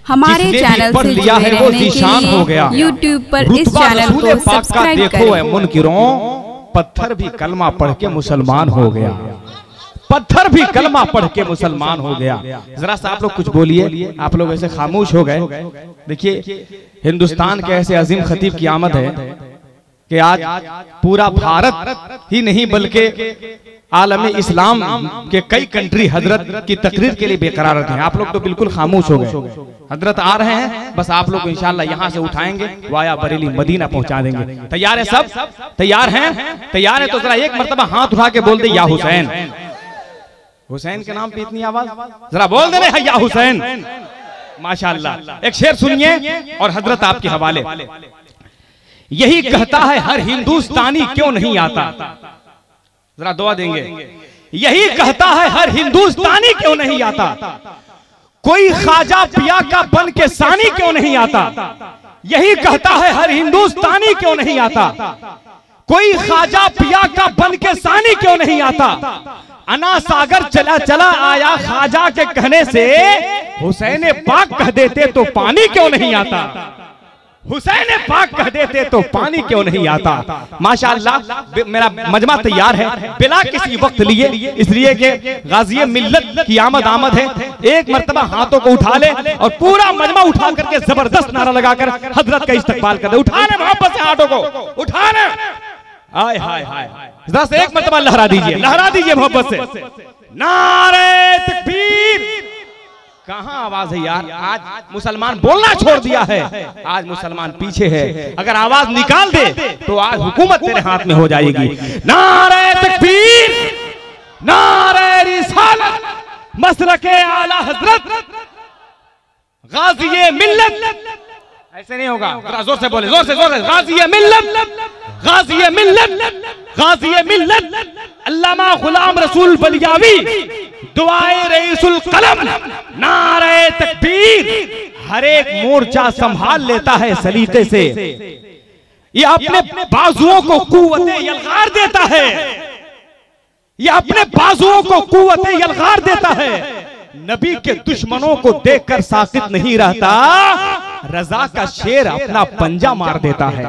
हमारे चैनल से लिया है वो निशान हो गया। यूट्यूब पर इस चैनल को सब्सक्राइब करें। मुनकिरों, पत्थर भी कलमा पढ़ के मुसलमान हो गया, पत्थर भी कलमा पढ़ के मुसलमान हो गया। जरा सा आप लोग कुछ बोलिए, आप लोग ऐसे खामोश हो गए। देखिए, हिंदुस्तान के ऐसे अजीम खतीब की आमद है कि आज पूरा भारत ही नहीं बल्कि आलम इस्लाम के कई कंट्री हजरत की तकरीर के लिए बेकरार रहते हैं। आप लोग तो बिल्कुल खामोश हो गए। हजरत आ रहे हैं, बस आप लोग इंशाल्लाह यहाँ से उठाएंगे, वाया बरेली मदीना पहुंचा देंगे। तैयार है सब? तैयार हैं? तैयार है तो जरा एक मर्तबा हाथ उठा के बोल दे या हुसैन। हुसैन के नाम पे इतनी आवाज, जरा बोल दे रहे या हुसैन। माशाअल्लाह। एक शेर सुनिए और हजरत आपके हवाले। यही कहता है हर हिंदुस्तानी क्यों नहीं आता, जरा दुआ देंगे। यही कहता है हर हिंदुस्तानी क्यों नहीं आता, कोई ख्वाजा पिया का बन के सानी क्यों नहीं आता। यही कहता है हर हिंदुस्तानी क्यों नहीं आता, कोई ख्वाजा पिया का बन के सानी क्यों नहीं आता। अना सागर चला चला आया ख्वाजा के कहने से, हुसैन पाक कह देते तो पानी क्यों नहीं आता, हुसैन पाक कह देते तो पानी क्यों नहीं आता। माशाअल्लाह मेरा मजमा तैयार है बिला किसी वक्त लिए, इसलिए कि गाज़ी मिल्लत की आमद है। एक मर्तबा हाथों को उठा ले और पूरा मजमा उठा करके जबरदस्त नारा लगाकर हजरत का इस्तकबाल कर दे। उठा ले मोहब्बत से हाथों को, उठा ले। आय हाय हाय, बस एक मर्तबा लहरा दीजिए मोहब्बत से। नारे तकबीर। कहां आवाज है यार? आज मुसलमान बोलना छोड़ दिया है, आज मुसलमान पीछे है। अगर आवाज निकाल दे तो आज हुकूमत तेरे हाथ में हो जाएगी। नारे तकबीर, नारे रिसालत, मसलके आला हजरत, गाज़ी मिल्लत। ऐसे नहीं होगा, जोर से बोले, जोर से गाज़ी मिल्लत, गाज़ी मिल्लत, गाज़ी मिल्लत अल्लामा गुलाम रसूल बलियावी, दुआए रईसुल कलम। नारे तकबीर। हर एक मोर्चा संभाल लेता है सलीके से, ये अपने बाजुओं को कुव्वते यलगार देता है, ये अपने बाजुओं को कुव्वते यलगार देता है। नबी के दुश्मनों को देखकर साकित नहीं रहता, रजा का शेर अपना पंजा मार देता है।